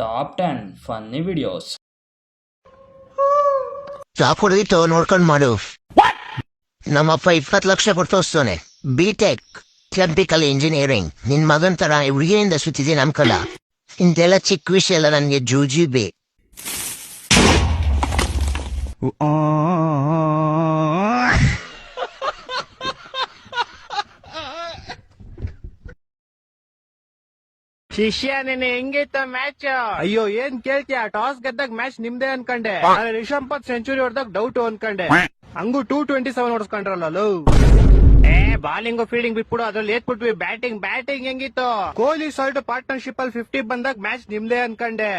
Top 10 funny videos. Job ಹೊಡೆದಿತ್ತು ನೋಡ್ಕೊಂಡ್ ಮಾಡು. ನಮ್ಮಪ್ಪ 20 ಲಕ್ಷ ಕೊಟ್ಟು ವಸ್ತುನೆ ಬಿಟೆಕ್ ಕೆಮಿಕಲ್ ಇಂಜಿನಿಯರಿಂಗ್. ನಿನ್ ಮಗನ್ ತರ ಹುಡುಗಿಯಿಂದ ಸುತ್ತಿದೆ ನಮ್ ಕಲ. ಇಂತೆಲ್ಲ ಚಿಕ್ಕ ವಿಷಯ ಎಲ್ಲ ನನ್ಗೆ ಜೂಜಿಬೆ. ಶಿಷ್ಯ ನೆನೆ ಹೆಂಗಿತ್ತ ಮ್ಯಾಚ್? ಅಯ್ಯೋ ಏನ್ ಕೇಳ್ತೀಯ, ಟಾಸ್ ಗೆದ್ದಾಗ ಮ್ಯಾಚ್ ನಿಮ್ದೇ ಅನ್ಕಂಡೆ. ರಿಷಬ್ ಪಂತ್ ಸೆಂಚುರಿ ಹೊಡೆದಾಗ ಡೌಟ್ ಅನ್ಕಂಡೆ. ಹಂಗು 227 ಹೊಡ್ಸ್ಕೊಂಡ್ರಲ್ಲ. ಬಾಲಿಂಗ್ ಫೀಲ್ಡಿಂಗ್ ಬಿಟ್ಬಿಡು, ಅದ್ರಲ್ಲಿ ಏತ್ಬಿಟ್ವಿ. ಬ್ಯಾಟಿಂಗ್ ಹೆಂಗಿತ್ತು? ಕೊಹ್ಲಿ ಸಾಲ್ಟ್ ಪಾರ್ಟ್ನರ್ಶಿಪ್ ಅಲ್ಲಿ 50 ಬಂದಾಗ ಮ್ಯಾಚ್ ನಿಮ್ದೇ ಅನ್ಕಂಡೆ.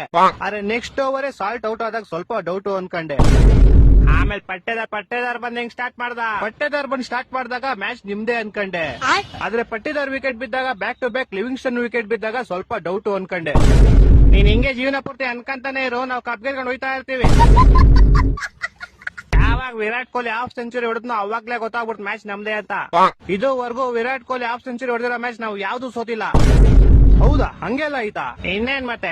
ಅರೆ ನೆಕ್ಸ್ಟ್ ಓವರ್ ಸಾಲ್ಟ್ ಔಟ್ ಆದಾಗ ಸ್ವಲ್ಪ ಡೌಟ್ ಅನ್ಕಂಡೆ. ಆಮೇಲೆ ಪಟ್ಟೇದಾರ್ ಬಂದ್ ಹೆಂಗ್ ಸ್ಟಾರ್ಟ್ ಮಾಡಿದಾಗ ಮ್ಯಾಚ್ ನಿಮ್ದೇ ಅನ್ಕಂಡೆ. ಆದ್ರೆ ಪಟ್ಟೇದಾರ್ ವಿಕೆಟ್ ಬಿದ್ದಾಗ back to back Livingstone wicket ಬಿದ್ದಾಗ ಸ್ವಲ್ಪ ಡೌಟ್ ಅನ್ಕಂಡೆ. ನೀನ್ ಹಿಂಗೆ ಜೀವನ ಪೂರ್ತಿ ಅನ್ಕಂತಾನೆ ಇರೋ, ನಾವು ಕಪ್ ಗೆಲ್ಕೊಂಡು ಹೋಯ್ತಾ ಇರ್ತೀವಿ. ಯಾವಾಗ ವಿರಾಟ್ ಕೊಹ್ಲಿ ಹಾಫ್ ಸೆಂಚುರಿ ಹೊಡೆದ್ನೋ ಅವಾಗ್ಲೇ ಗೊತ್ತಾಗ್ಬಿಡ್ತು ಮ್ಯಾಚ್ ನಮ್ದೇ ಅಂತ. ಇದುವರೆಗೂ ವಿರಾಟ್ ಕೊಹ್ಲಿ ಹಾಫ್ ಸೆಂಚುರಿ ಹೊಡೆದಿರೋ ಮ್ಯಾಚ್ ನಾವು ಯಾವ್ದು ಸೋತಿಲ್ಲ. ಹೌದಾ? ಹಂಗೆಲ್ಲ ಆಯ್ತಾ? ಇನ್ನೇನ್ ಮತ್ತೆ.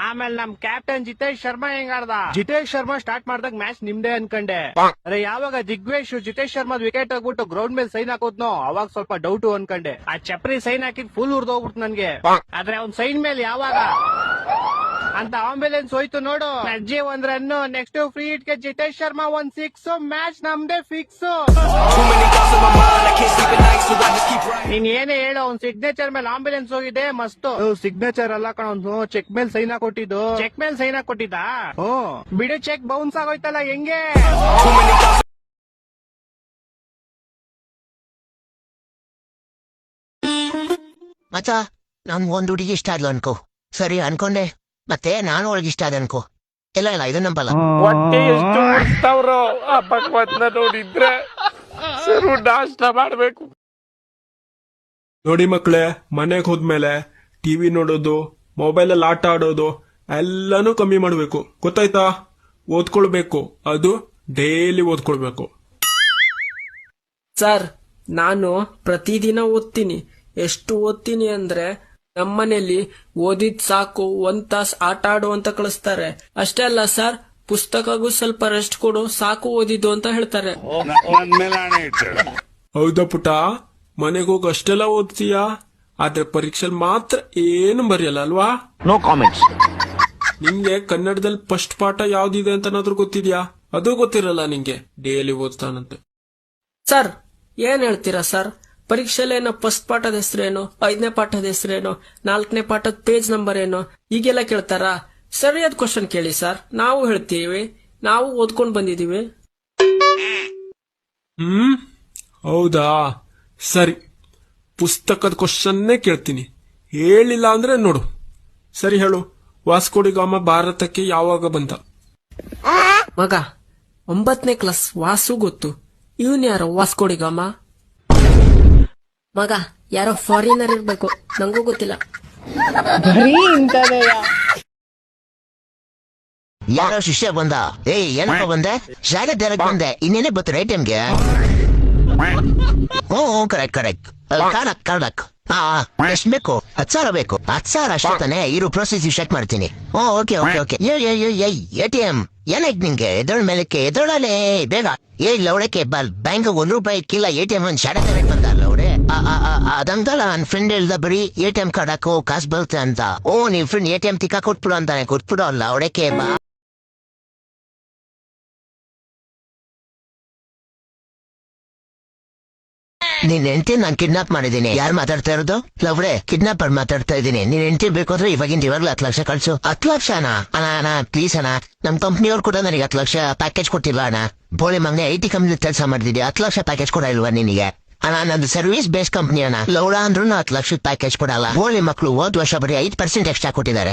ಆಮೇಲೆ ನಮ್ ಕ್ಯಾಪ್ಟನ್ ಜಿತೇಶ್ ಶರ್ಮಾ ಹೆಂಗ್ ಆಡ್ದ? ಜಿತೇಶ್ ಶರ್ಮಾ ಸ್ಟಾರ್ಟ್ ಮಾಡ್ದಾಗ ಮ್ಯಾಚ್ ನಿಮ್ದೇ ಅನ್ಕಂಡೆ. ಅರೆ ಯಾವಾಗ ದಿಗ್ವೇಶ್ ಜಿತೇಶ್ ಶರ್ಮಾದ್ ವಿಕೆಟ್ ಆಗ್ಬಿಟ್ಟು ಗ್ರೌಂಡ್ ಮೇಲೆ ಸೈನ್ ಹಾಕೋದ್ನೋ ಅವಾಗ ಸ್ವಲ್ಪ ಡೌಟ್ ಅನ್ಕಂಡೆ. ಆ ಚಪ್ರಿ ಸೈನ್ ಹಾಕಿದ್ ಫುಲ್ ಉರ್ದೋಗ್ಬಿಟ್ಟು ನನ್ಗೆ. ಆದ್ರೆ ಅವ್ನ್ ಸೈನ್ ಮೇಲೆ ಯಾವಾಗ ಅಂತ ಆಂಬ್ಯುಲೆನ್ಸ್ ಹೋಯ್ತು ನೋಡು. ಅಜ್ಜಿ 1 ರನ್, ನೆಕ್ಸ್ಟ್ ಫ್ರೀ ಹಿಟ್ ಗೆ ಜಿತೇಶ್ ಶರ್ಮಾ 1 6, ಮ್ಯಾಚ್ ನಮ್ದೇ ಫಿಕ್ಸ್. ನೀನ್ ಏನೇ ಹೇಳು, ಅವ್ನ್ ಸಿಗ್ನೇಚರ್ ಮೇಲೆ ಆಂಬ್ಯುಲೆನ್ಸ್ ಹೋಗಿದೆ ಮಸ್ತ್. ಸಿಗ್ನೇಚರ್ ಅಲ್ಲ ಕಣ, ಅವ್ನು ಚೆಕ್ ಮೇಲೆ ಸೈನ್ ಹಾಕೊಟ್ಟಿದ್ದು. ಚೆಕ್ ಮೇಲೆ ಸೈನ್ ಹಾಕೊಟ್ಟಿದ್ದ? ಬಿಡು, ಚೆಕ್ ಬೌನ್ಸ್ ಆಗೋಯ್ತಲ್ಲ ಹೆಂಗೆ? ಮಚ್ಚ, ನಮ್ ಒಂದ್ ಹುಡುಗಿ ಇಷ್ಟ ಆದ್ಲು ಅನ್ಕೋ. ಸರಿ ಅನ್ಕೊಂಡೆ, ಮತ್ತೆ ನಾನು ಒಳಗೆ ಇಷ್ಟ ಆದ ಅನ್ಕೋ. ಇಲ್ಲ ಇದು ನಂಬಲ್ಲ. ಹೊಟ್ಟೆ ಎಷ್ಟು ಉಡ್ತಾವ್ರೋ ಆ ಭಗವತ್ನ ನೋಡಿದ್ರೆ ಸರು ನಾಷ್ಟ ಮಾಡ್ಬೇಕು. ನೋಡಿ ಮಕ್ಳೇ, ಮನೆಗೆ ಹೋದ್ಮೇಲೆ ಟಿವಿ ನೋಡೋದು, ಮೊಬೈಲಲ್ಲಿ ಆಟ ಆಡೋದು ಎಲ್ಲಾನು ಕಮ್ಮಿ ಮಾಡ್ಬೇಕು, ಗೊತ್ತಾಯ್ತಾ? ಓದ್ಕೊಳ್ಬೇಕು, ಅದು ಡೈಲಿ ಓದ್ಕೊಳ್ಬೇಕು. ಸರ್, ನಾನು ಪ್ರತಿದಿನ ಓದ್ತೀನಿ. ಎಷ್ಟು ಓದ್ತೀನಿ ಅಂದ್ರೆ ನಮ್ಮನೇಲಿ ಓದಿದ್ ಸಾಕು 1 ತಾಸು ಆಟ ಆಡು ಅಂತ ಕಳಿಸ್ತಾರೆ. ಅಷ್ಟೇ ಅಲ್ಲ ಸರ್, ಪುಸ್ತಕಗೂ ಸ್ವಲ್ಪ ರೆಸ್ಟ್ ಕೊಡು, ಸಾಕು ಓದಿದ್ದು ಅಂತ ಹೇಳ್ತಾರೆ. ಹೌದಾ ಪುಟ? ಮನೆಗೆ ಹೋಗಿ ಅಷ್ಟೆಲ್ಲ ಓದ್ತೀಯಾ, ಆದ್ರೆ ಪರೀಕ್ಷೆಲ್ ಮಾತ್ರ ಏನು ಬರೆಯಲ್ಲ ಅಲ್ವಾ? No comments. ನಿಂಗೆ ಕನ್ನಡದಲ್ಲಿ ಫಸ್ಟ್ ಪಾಠ ಯಾವ್ದಿದೆ ಅಂತನಾದ್ರೂ ಗೊತ್ತಿದ್ಯಾ? ಅದು ಗೊತ್ತಿರಲ್ಲ ನಿಂಗೆ. ಡೈಲಿ ಓದ್ತಾನಂತೆ. ಸರ್, ಏನ್ ಹೇಳ್ತೀರಾ ಸರ್? ಪರೀಕ್ಷೆಲೇನೋ ಫಸ್ಟ್ ಪಾಠದ ಹೆಸರೇನು, 5ನೇ ಪಾಠದ ಹೆಸರೇನು, 4ನೇ ಪಾಠದ ಪೇಜ್ ನಂಬರ್ ಏನು, ಈಗೆಲ್ಲ ಕೇಳ್ತಾರಾ? ಸರಿಯಾದ ಕ್ವಶನ್ ಕೇಳಿ ಸರ್, ನಾವು ಹೇಳ್ತೀವಿ. ನಾವು ಓದ್ಕೊಂಡ್ ಬಂದಿದೀವಿ. ಹೌದಾ? ಸರಿ, ಪುಸ್ತಕದ ಕ್ವಶನ್ನೇ ಕೇಳ್ತೀನಿ. ಹೇಳಿಲ್ಲ ಅಂದ್ರೆ ನೋಡು. ಸರಿ ಹೇಳು, ವಾಸ್ಕೋಡಿಗಾಮ ಭಾರತಕ್ಕೆ ಯಾವಾಗ ಬಂದ? ಮಗ, 9ನೇ ಕ್ಲಾಸ್ ವಾಸು ಗೊತ್ತು. ಇವನ್ ಯಾರೋ ವಾಸ್ಕೋಡಿಗಾಮ? ಮಗ, ಯಾರೋ ಫಾರಿನರ್ ಇರ್ಬೇಕು, ನಂಗೂ ಗೊತ್ತಿಲ್ಲ. ಯಾರೋ ಶಿಷ್ಯ ಬಂದ. ಏನಪ್ಪ ಬಂದೆ? ಶಾಲೆದಾರಕ್ ಬಂದೆ. ಇನ್ನೇನೆ ಬತ್ತು ಟೈಮ್ಗೆ. ಕರೆಕ್ಟ್. ಕರೆಕ್ಟ್. ಎಷ್ಟು ಬೇಕು? 10,000 ಬೇಕು. 10,000 ಅಷ್ಟೇ ತಾನೆ? ಇರು, ಪ್ರೊಸೆಸ್ ಚೆಕ್ ಮಾಡ್ತೀನಿ. ಓಕೆ. ATM ಏನಾಯ್ತು ನಿಂಗೆ? ಎದೊಳ ಮೇಲಕ್ಕೆ ಎದೊಳಲೆ ಬೇಗ. ಇಲ್ಲ ಅವಳಕ್ಕೆ ಬ್ಯಾಂಕ್ ₹1 ಕಿಲ್ಲ. ATM ಒಂದು ಶಾಲೆ ತರಕ್ ಬಂದಲ್ಲ ಅವಳೆ. ಅದಂತಲ್ಲ ನನ್ನ ಫ್ರೆಂಡ್ ಹೇಳ್ದ, ಬರೀ ATM ಕಾರ್ಡ್ ಹಾಕೋ ಕಾಸು ಬರುತ್ತೆ ಅಂತ. ನಿನ್ ಫ್ರೆಂಡ್ ATM ತಿಕ್ಕ ಕೊಟ್ಬಿಡು ಅಂತಾನೆ. ಕೊಟ್ಬಿಡು ಅಲ್ಲ ಅವಳಕ್ಕೆ ಬಾ. ನಿನ್ ಹೆಂಡತಿ ನಾನ್ ಕಿಡ್ನಾಪ್ ಮಾಡಿದೀನಿ. ಯಾರು ಮಾತಾಡ್ತಾ ಇರೋದು? ಲವ್ರೆ, ಕಿಡ್ನಾಪರ್ ಮಾತಾಡ್ತಾ ಇದ್ದೀನಿ. ನೀನ್ ಹೆಂಡತಿ ಬೇಕು ಅಂದ್ರೆ ಇವಾಗ್ಲೂ 10 ಲಕ್ಷ ಕಳ್ಸು. 10 ಲಕ್ಷನಾ? ಅಣ್ಣ ಪ್ಲೀಸ್ ಅಣ್ಣ, ನಮ್ ಕಂಪ್ನಿಯವ್ರು ಕೂಡ ನನಗೆ 10 ಲಕ್ಷ ಪ್ಯಾಕೇಜ್ ಕೊಟ್ಟಿಲ್ಲ ಅಣ್ಣ. ಬೋಳಿ ಮಗನೆ, IT ಕಂಪ್ನಿ ಕೆಲಸ ಮಾಡ್ತಿದ್ದೆ, 10 ಲಕ್ಷ ಪ್ಯಾಕೇಜ್ ಕೊಡ ಇಲ್ವಾ ನಿನಗೆ? ಅಣ್ಣ, ನಂದು ಸರ್ವಿಸ್ ಬೇಸ್ ಕಂಪ್ನಿ ಅಣ್ಣ. ಲೌಡ ಅಂದ್ರೂ 10 ಲಕ್ಷ ಪ್ಯಾಕೇಜ್ ಕೊಡಲ್ಲ. ಬೋಳಿ ಮಕ್ಳು ಹೋದ್ ವರ್ಷ ಬರೀ 5% ಎಕ್ಸ್ಟ್ರಾ ಕೊಟ್ಟಿದ್ದಾರೆ.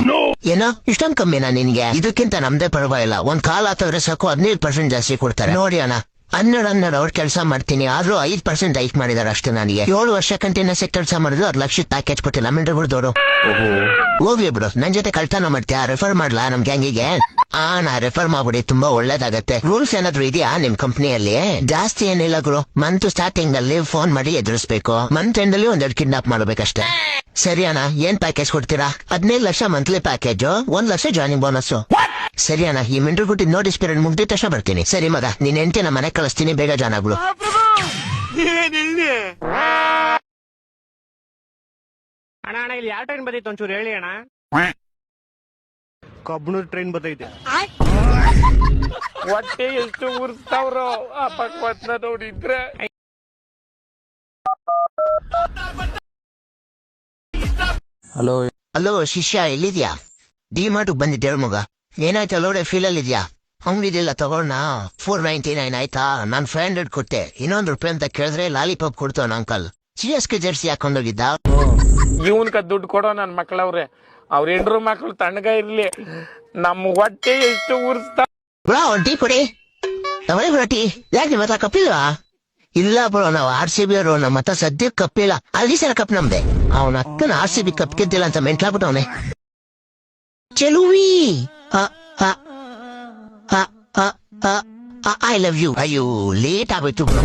ಏನೋ ಇಷ್ಟೊಂದು ಕಮ್ಮಿನಾ ನಿನ್ಗೆ? ಇದಕ್ಕಿಂತ ನಮ್ದೇ ಪರವಾಗಿಲ್ಲ. ಒಂದ್ ಕಾಲ್ ಆತವ್ರೆ ಸಾಕು 15% ಜಾಸ್ತಿ ಕೊಡ್ತಾರೆ. ನೋಡಿ ಅಣ್ಣ, 12 ಅವ್ರ ಕೆಲಸ ಮಾಡ್ತೀನಿ, ಆದ್ರೂ 5% ಹೈಕ್ ಮಾಡಿದಾರೆ ಅಷ್ಟೇ. ನನಗೆ 7 ವರ್ಷ ಕಂಟಿನ್ಯೂಸ್ ಕೆಲಸ ಮಾಡಿದ್ರು 10 ಲಕ್ಷ ಪ್ಯಾಕೇಜ್ ಕೊಟ್ಟಿಲ್ಲ. ಮಿಲ್ಡ್ರು ಬಿಡ್ದವ್ರು. ಹೋಗ್ಲಿ ಬಿಡು, ನನ್ ಜೊತೆ ಕಳ್ತನ ಮಾಡ್ತೀಯಾ? ರೆಫರ್ ಮಾಡ್ಲಾ ನಮ್ ಗ್ಯಾಂಗಿಗೆ? ನಾ ರೆಫರ್ ಮಾಡ್ಬಿಡಿ, ತುಂಬಾ ಒಳ್ಳೇದಾಗತ್ತೆ. ರೂಲ್ಸ್ ಏನಾದ್ರು ಇದೆಯಾ ನಿಮ್ ಕಂಪ್ನಿಯಲ್ಲಿ? ಜಾಸ್ತಿ ಏನಿಲ್ಲ ಗುರು, ಮಂತ್ ಸ್ಟಾರ್ಟಿಂಗ್ ಅಲ್ಲಿ ಫೋನ್ ಮಾಡಿ ಎದುರಿಸ್ಬೇಕು, ಮಂತ್ ಎಂಡ್ ಅಲ್ಲಿ ಒಂದೆರಡು ಕಿಡ್ನಾಪ್ ಮಾಡ್ಬೇಕಷ್ಟೇ. ಸರಿ ಅಣ್ಣ, ಏನ್ ಪ್ಯಾಕೇಜ್ ಕೊಡ್ತೀರಾ? 15 lakh monthly package, 1 lakh joining bonus. ಸರಿ ಅಣ್ಣ, ಈ ಮಿಂಟ್ರಿ ಗುಟ್ಟಿ ನೋಟಿಸ್ ಪೀರಿಯಡ್ ಮುಗ್ದಿದ ತಕ್ಷಣ ಬರ್ತೀನಿ. ಸರಿ ಮಗ, ನಿನ್ ಹೆಂಡತಿನ ಮನೆ ಕಳಿಸ್ತೀನಿ, ಬೇಗ ಜಾಯ್ನ್ ಆಗ್ಬಿಡು. ಅಣ್ಣ ಅಣ್ಣ, ಇಲ್ಲಿ ಯಾವ ಟ್ರೈನ್ ಬರ್ತೈತೆ ಒಂಚೂರು ಹೇಳಿ ಅಣ್ಣ. ಕಬ್ಣೂರ್ ಟ್ರೈನ್ ಬರ್ತೈತೆ. ಹೊಟ್ಟೆ ಎಷ್ಟು ಉರ್ಸ್ತಾವ್ರೋ ಆ ಪಕ್ವತ್ನ ನೋಡಿದ್ರೆ. ಹಲೋ ಶಿಷ್ಯ, ಎಲ್ಲಿದ್ಯಾ? ಡಿ ಮಾರ್ಟ್ ಬಂದಿದ್ದೆ ಮಗ. ಏನಾಯ್ತು ಲೋಡೆ ಫೀಲ್ ಅಲ್ಲಿ ಇದ್ಯಾ? ಅಂಗಡಿದಿಲ್ಲ ತಗೋಣ. 499 ಆಯ್ತಾ? ನಾನ್ 500 ಕೊಟ್ಟೆ. ಇನ್ನೊಂದು ರೂಪಾಯಿ ಅಂತ ಕೇಳಿದ್ರೆ ಲಾಲಿಪಾಪ್ ಕೊಡ್ತಾವ ಅಂಕಲ್. CSK ಜರ್ಸಿ ಹಾಕೊಂಡೋಗಿದ್ದ. ಇವನ್ಕ ದುಡ್ಡು ಕೊಡೋ ನನ್ ಮಕ್ಳವ್ರೆ, ಅವ್ರ ಹೆಂಡ್ರು ಮಕ್ಳು ತಣ್ಣಗ ಇರ್ಲಿ, ನಮ್ಮ ಹೊಟ್ಟೆ ಎಷ್ಟು ಉರ್ಸ್ತಾ. ಬ್ರೋ ಒಂದ್ ಟೀ ಕೊಡಿ. ತಗೊಳ್ಳಿ ಬ್ರೋ ಟೀ. ಯಾಕೆ ನಿಮ್ಮ ಹತ್ರ ಕಪ್ಪಿಲ್ವಾ? ಇಲ್ಲ ಬ್ರೋ, ನಾವು RCB ಅವರು, ನಮ್ಮ ಹತ್ರ ಸದ್ಯಕ್ಕೆ ಕಪ್ಪಿಲ್ಲ. ಅಲ್ಲಿ ಸಲ ಕಪ್ ನಮ್ದೆ. ಅವನ ಅಕ್ಕನ RCB ಕಪ್ ಗೆದ್ದಿಲ್ಲ ಅಂತ ಮೆಂಟ್ಲಾಗ್ಬಿಟ್ಟವನೆ. ಚೆಲುವಿ, ಐ ಲವ್ ಯು. ಅಯ್ಯೋ ಲೇಟ್ ಆಗೋಯ್ತು ಬ್ರೋ.